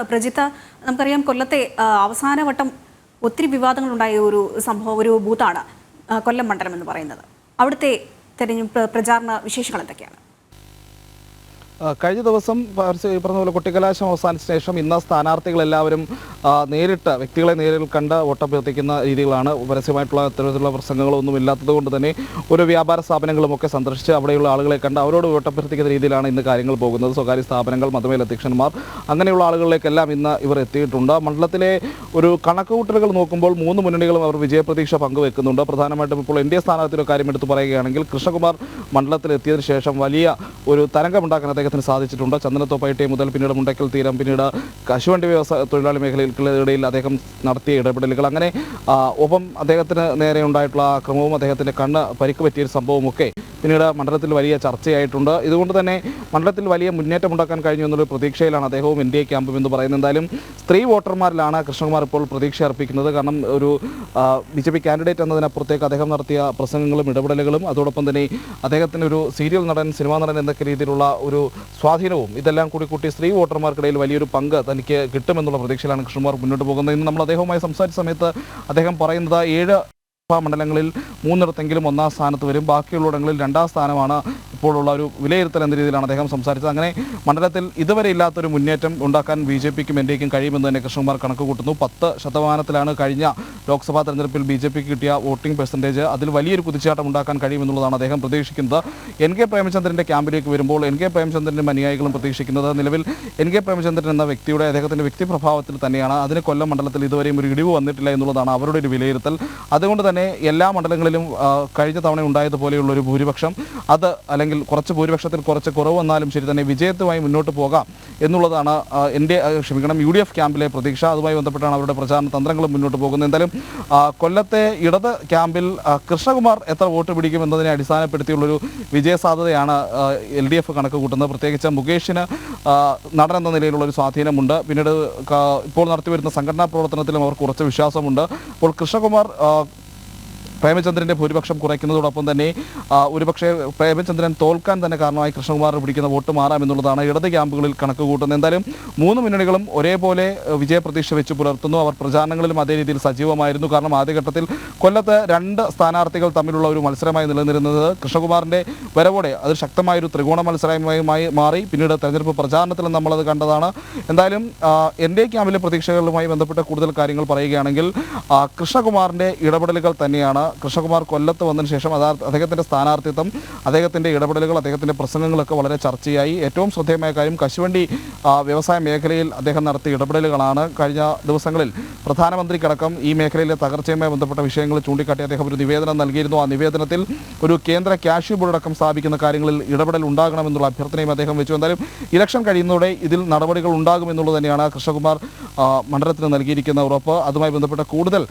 പ്രജിത്ത്, നമുക്കറിയാം കൊല്ലത്തെ അവസാനവട്ടം ഒത്തിരി വിവാദങ്ങളുണ്ടായ ഒരു സംഭവം, ഒരു ബൂത്താണ് കൊല്ലം മണ്ഡലം എന്ന് പറയുന്നത്. അവിടുത്തെ തെരഞ്ഞെടുപ്പ് പ്രചാരണ വിശേഷങ്ങൾ എന്തൊക്കെയാണ്? കഴിഞ്ഞ ദിവസം പറഞ്ഞ പോലെ കൊട്ടിക്കലാശം അവസാനിച്ച ശേഷം ഇന്ന് സ്ഥാനാർത്ഥികളെല്ലാവരും നേരിട്ട് വ്യക്തികളെ നേരിൽ കണ്ട് വോട്ടഭ്യർത്ഥിക്കുന്ന രീതികളാണ്. പരസ്യമായിട്ടുള്ള ഇത്തരത്തിലുള്ള പ്രസംഗങ്ങളൊന്നും ഇല്ലാത്തത് കൊണ്ട് തന്നെ ഓരോ വ്യാപാര സ്ഥാപനങ്ങളുമൊക്കെ സന്ദർശിച്ച് അവിടെയുള്ള ആളുകളെ കണ്ട് അവരോട് വോട്ടഭ്യർത്ഥിക്കുന്ന രീതിയിലാണ് ഇന്ന് കാര്യങ്ങൾ പോകുന്നത്. സ്വകാര്യ സ്ഥാപനങ്ങൾ, മതമേൽ അധ്യക്ഷന്മാർ, അങ്ങനെയുള്ള ആളുകളിലേക്കെല്ലാം ഇന്ന് ഇവർ എത്തിയിട്ടുണ്ട്. മണ്ഡലത്തിലെ ഒരു കണക്കുകൂട്ടലുകൾ നോക്കുമ്പോൾ 3 മുന്നണികളും അവർ വിജയപ്രതീക്ഷ പങ്കുവെക്കുന്നുണ്ട്. പ്രധാനമായിട്ടും ഇപ്പോൾ എൻ ഡി എ സ്ഥാനാർത്ഥിയുടെ കാര്യം എടുത്ത് പറയുകയാണെങ്കിൽ കൃഷ്ണകുമാർ മണ്ഡലത്തിലെത്തിയതിനു ശേഷം വലിയ ഒരു തരംഗമുണ്ടാക്കാൻ അദ്ദേഹത്തിന് സാധിച്ചിട്ടുണ്ട്. ചന്ദനത്തോപ്പൈട്ടി മുതൽ പിന്നീട് മുണ്ടക്കൽ തീരം, പിന്നീട് കശുവണ്ടി വ്യവസായ തൊഴിലാളി മേഖലകൾക്കിടയിൽ അദ്ദേഹം നടത്തിയ ഇടപെടലുകൾ, അങ്ങനെ ഒപ്പം അദ്ദേഹത്തിന് നേരെ ഉണ്ടായിട്ടുള്ള ആക്രമണവും അദ്ദേഹത്തിൻ്റെ കണ്ണ് പരിക്ക് പറ്റിയൊരു സംഭവമൊക്കെ പിന്നീട് മണ്ഡലത്തിൽ വലിയ ചർച്ചയായിട്ടുണ്ട്. ഇതുകൊണ്ട് തന്നെ മണ്ഡലത്തിൽ വലിയ മുന്നേറ്റമുണ്ടാക്കാൻ കഴിഞ്ഞു എന്നൊരു പ്രതീക്ഷയിലാണ് അദ്ദേഹവും എൻ ഡി എ ക്യാമ്പും എന്ന് പറയുന്നത്. എന്തായാലും സ്ത്രീ വോട്ടർമാരിലാണ് കൃഷ്ണകുമാർ ഇപ്പോൾ പ്രതീക്ഷ അർപ്പിക്കുന്നത്. കാരണം ഒരു BJP കാൻഡിഡേറ്റ് എന്നതിനപ്പുറത്തേക്ക് അദ്ദേഹം നടത്തിയ പ്രസംഗങ്ങളും ഇടപെടലുകളും അതോടൊപ്പം തന്നെ അദ്ദേഹത്തിന് ഒരു സീരിയൽ നടൻ, സിനിമാ നടൻ എന്നൊക്കെ രീതിയിലുള്ള ഒരു സ്വാധീനവും ഇതെല്ലാം കൂട്ടി സ്ത്രീ വോട്ടർമാർക്കിടയിൽ വലിയൊരു പങ്ക് തനിക്ക് കിട്ടുമെന്നുള്ള പ്രതീക്ഷയിലാണ് കൃഷ്ണകുമാർ മുന്നോട്ട് പോകുന്നത്. ഇന്ന് നമ്മൾ അദ്ദേഹവുമായി സംസാരിച്ച സമയത്ത് അദ്ദേഹം പറയുന്നത് 7 മണ്ഡലങ്ങളിൽ 3 ഒന്നാം സ്ഥാനത്ത് വരും, ബാക്കിയുള്ളിടങ്ങളിൽ 2ാം സ്ഥാനമാണ് ഇപ്പോഴുള്ള ഒരു വിലയിരുത്തൽ എന്ന രീതിയിലാണ് അദ്ദേഹം സംസാരിച്ചത്. അങ്ങനെ മണ്ഡലത്തിൽ ഇതുവരെ ഇല്ലാത്തൊരു മുന്നേറ്റം ഉണ്ടാക്കാൻ BJPക്കും NDAക്കും കഴിയുമെന്ന് തന്നെ കൃഷ്ണകുമാർ കണക്ക് കൂട്ടുന്നു. 10% കഴിഞ്ഞ ലോക്സഭാ തെരഞ്ഞെടുപ്പിൽ BJPക്ക് കിട്ടിയ വോട്ടിംഗ് പെർസെൻറ്റേജ്. അതിൽ വലിയൊരു കുതിച്ചാട്ടം ഉണ്ടാക്കാൻ കഴിയുമെന്നുള്ളതാണ് അദ്ദേഹം പ്രതീക്ഷിക്കുന്നത്. NK പ്രേമചന്ദ്രൻ്റെ ക്യാമ്പിലേക്ക് വരുമ്പോൾ NK പ്രേമചന്ദ്രൻ്റെ അനുയായികളും പ്രതീക്ഷിക്കുന്നത് നിലവിൽ NK പ്രേമചന്ദ്രൻ എന്ന വ്യക്തിയുടെ അദ്ദേഹത്തിൻ്റെ വ്യക്തിപ്രഭാവത്തിൽ തന്നെയാണ്. അതിന് കൊല്ലം മണ്ഡലത്തിൽ ഇതുവരെയും ഒരു ഇടിവ് വന്നിട്ടില്ല എന്നുള്ളതാണ് അവരുടെ ഒരു വിലയിരുത്തൽ. അതുകൊണ്ട് തന്നെ എല്ലാ മണ്ഡലങ്ങളിലും കഴിഞ്ഞ തവണ ഉണ്ടായതുപോലെയുള്ളൊരു ഭൂരിപക്ഷം, അത് അല്ലെങ്കിൽ കുറച്ച് ഭൂരിപക്ഷത്തിൽ കുറച്ച് കുറവ് വന്നാലും ശരി തന്നെ വിജയത്തുമായി മുന്നോട്ട് പോകാം എന്നുള്ളതാണ് UDF ക്യാമ്പിലെ പ്രതീക്ഷ. അതുമായി ബന്ധപ്പെട്ടാണ് അവരുടെ പ്രചാരണ തന്ത്രങ്ങളും മുന്നോട്ട് പോകുന്നത്. എന്തായാലും കൊല്ലത്തെ ഇടത് ക്യാമ്പിൽ കൃഷ്ണകുമാർ എത്ര വോട്ട് പിടിക്കും എന്നതിനെ അടിസ്ഥാനപ്പെടുത്തിയുള്ളൊരു വിജയസാധ്യതയാണ് LDF കണക്ക് കൂട്ടുന്നത്. പ്രത്യേകിച്ച് മുകേഷിന് നടൻ എന്ന നിലയിലുള്ളൊരു സ്വാധീനമുണ്ട്. പിന്നീട് ഇപ്പോൾ നടത്തിവരുന്ന സംഘടനാ പ്രവർത്തനത്തിലും അവർക്ക് കുറച്ച് വിശ്വാസമുണ്ട്. അപ്പോൾ കൃഷ്ണകുമാർ പ്രേമചന്ദ്രൻ്റെ ഭൂരിപക്ഷം കുറയ്ക്കുന്നതോടൊപ്പം തന്നെ ഒരുപക്ഷെ പ്രേമചന്ദ്രൻ തോൽക്കാൻ തന്നെ കാരണമായി കൃഷ്ണകുമാർ പിടിക്കുന്ന വോട്ട് മാറാമെന്നുള്ളതാണ് ഇടത് ക്യാമ്പുകളിൽ കണക്ക് കൂട്ടുന്നത്. എന്തായാലും 3 മുന്നണികളും ഒരേപോലെ വിജയപ്രതീക്ഷ വെച്ച് പുലർത്തുന്നു. അവർ പ്രചാരണങ്ങളിലും അതേ രീതിയിൽ സജീവമായിരുന്നു. കാരണം ആദ്യഘട്ടത്തിൽ കൊല്ലത്ത് 2 സ്ഥാനാർത്ഥികൾ തമ്മിലുള്ള ഒരു മത്സരമായി നിലനിന്നിരുന്നത് കൃഷ്ണകുമാറിൻ്റെ വരവോടെ അത് ശക്തമായൊരു ത്രികോണ മത്സരമായി മാറി. പിന്നീട് തെരഞ്ഞെടുപ്പ് പ്രചാരണത്തിലും നമ്മളത് കണ്ടതാണ്. എന്തായാലും NDA ക്യാമ്പിലെ പ്രതീക്ഷകളുമായി ബന്ധപ്പെട്ട കൂടുതൽ കാര്യങ്ങൾ പറയുകയാണെങ്കിൽ കൃഷ്ണകുമാറിൻ്റെ ഇടപെടലുകൾ തന്നെയാണ്. കൃഷ്ണകുമാർ കൊല്ലത്ത് വന്നതിന് ശേഷം അദ്ദേഹത്തിൻ്റെ സ്ഥാനാർത്ഥിത്വം, അദ്ദേഹത്തിൻ്റെ ഇടപെടലുകൾ, അദ്ദേഹത്തിൻ്റെ പ്രസംഗങ്ങളൊക്കെ വളരെ ചർച്ചയായി. ഏറ്റവും ശ്രദ്ധേയമായ കാര്യം കശുവണ്ടി വ്യവസായ മേഖലയിൽ അദ്ദേഹം നടത്തിയ ഇടപെടലുകളാണ്. കഴിഞ്ഞ ദിവസങ്ങളിൽ പ്രധാനമന്ത്രിക്കടക്കം ഈ മേഖലയിലെ തകർച്ചയുമായി ബന്ധപ്പെട്ട വിഷയങ്ങൾ ചൂണ്ടിക്കാട്ടി അദ്ദേഹം ഒരു നിവേദനം നൽകിയിരുന്നു. ആ നിവേദനത്തിൽ ഒരു കേന്ദ്ര കാഷ്യൂ ബോർഡ് അടക്കം സ്ഥാപിക്കുന്ന കാര്യങ്ങളിൽ ഇടപെടൽ ഉണ്ടാകണമെന്നുള്ള അഭ്യർത്ഥനയും അദ്ദേഹം വെച്ചു. എന്തായാലും ഇലക്ഷൻ കഴിയുന്നതോടെ ഇതിൽ നടപടികൾ ഉണ്ടാകുമെന്നുള്ളത് തന്നെയാണ് കൃഷ്ണകുമാർ മണ്ഡലത്തിന് നൽകിയിരിക്കുന്ന ഉറപ്പ്. അതുമായി ബന്ധപ്പെട്ട കൂടുതൽ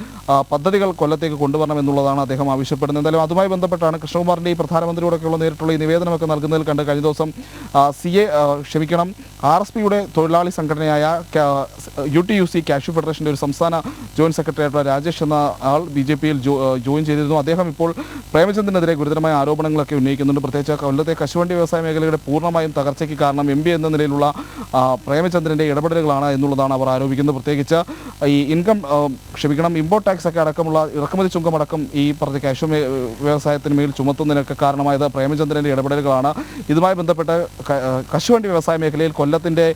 പദ്ധതികൾ കൊല്ലത്തേക്ക് കൊണ്ടുവരണമെന്നുള്ളതാണ് അദ്ദേഹം ആവശ്യപ്പെടുന്നത്. എന്തായാലും അതുമായി ബന്ധപ്പെട്ടാണ് കൃഷ്ണകുമാറിൻ്റെ ഈ പ്രധാനമന്ത്രിയോടൊക്കെയുള്ള നേരിട്ടുള്ള ഈ നിവേദനമൊക്കെ നൽകുന്നതിൽ കണ്ട് കഴിഞ്ഞ ദിവസം RSPയുടെ തൊഴിലാളി സംഘടനയായ UTUC കാഷ്യൂ ഫെഡറേഷൻ്റെ ഒരു സംസ്ഥാന ജോയിന്റ് സെക്രട്ടറി ആയിട്ടുള്ള രാജേഷ് എന്ന ആൾ BJPയിൽ ജോയിൻ ചെയ്തിരുന്നു. അദ്ദേഹം ഇപ്പോൾ പ്രേമചന്ദ്രനെതിരെ ഗുരുതരമായ ആരോപണങ്ങളൊക്കെ ഉന്നയിക്കുന്നുണ്ട്. പ്രത്യേകിച്ച് കൊല്ലത്തെ കശുവണ്ടി വ്യവസായ മേഖലയുടെ പൂർണ്ണമായും തകർച്ചയ്ക്ക് കാരണം MP എന്ന നിലയിലുള്ള പ്രേമചന്ദ്രൻ്റെ ഇടപെടലുകളാണ് എന്നുള്ളതാണ് അവർ ആരോപിക്കുന്നത്. പ്രത്യേകിച്ച് ഈ ഇമ്പോർട്ട് ടാക്സ് ഒക്കെ അടക്കമുള്ള ഇറക്കുമതി ചുങ്കം അടക്കം ഈ പറഞ്ഞ കാഷ്യൂ വ്യവസായത്തിന് മേൽ ചുമത്തുന്നതിനൊക്കെ കാരണമായത് പ്രേമചന്ദ്രൻ്റെ ഇടപെടലുകളാണ്. ഇതുമായി ബന്ധപ്പെട്ട് കശുവണ്ടി വ്യവസായ മേഖലയിൽ കൊല്ലത്തിൻ്റെ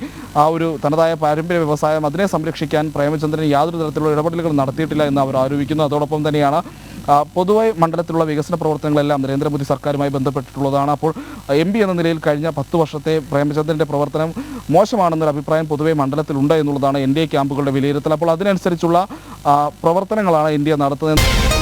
ആ ഒരു തനതായ പാരമ്പര്യ വ്യവസായം അതിനെ സംരക്ഷിക്കാൻ പ്രേമചന്ദ്രൻ യാതൊരു തരത്തിലുള്ള ഇടപെടലുകൾ നടത്തിയിട്ടില്ല എന്ന് അവർ ആരോപിക്കുന്നു. അതോടൊപ്പം തന്നെയാണ് പൊതുവായി മണ്ഡലത്തിലുള്ള വികസന പ്രവർത്തനങ്ങളെല്ലാം നരേന്ദ്രമോദി സർക്കാരുമായി ബന്ധപ്പെട്ടിട്ടുള്ളതാണ്. അപ്പോൾ MP എന്ന നിലയിൽ കഴിഞ്ഞ 10 വർഷത്തെ പ്രേമചന്ദ്രൻ്റെ പ്രവർത്തനം മോശമാണെന്നൊരു അഭിപ്രായം പൊതുവെ മണ്ഡലത്തിലുണ്ട് എന്നുള്ളതാണ് NDA ക്യാമ്പുകളുടെ വിലയിരുത്തൽ. അപ്പോൾ അതിനനുസരിച്ചുള്ള പ്രവർത്തനങ്ങളാണ് ഇന്ത്യ നടത്തുന്നത്.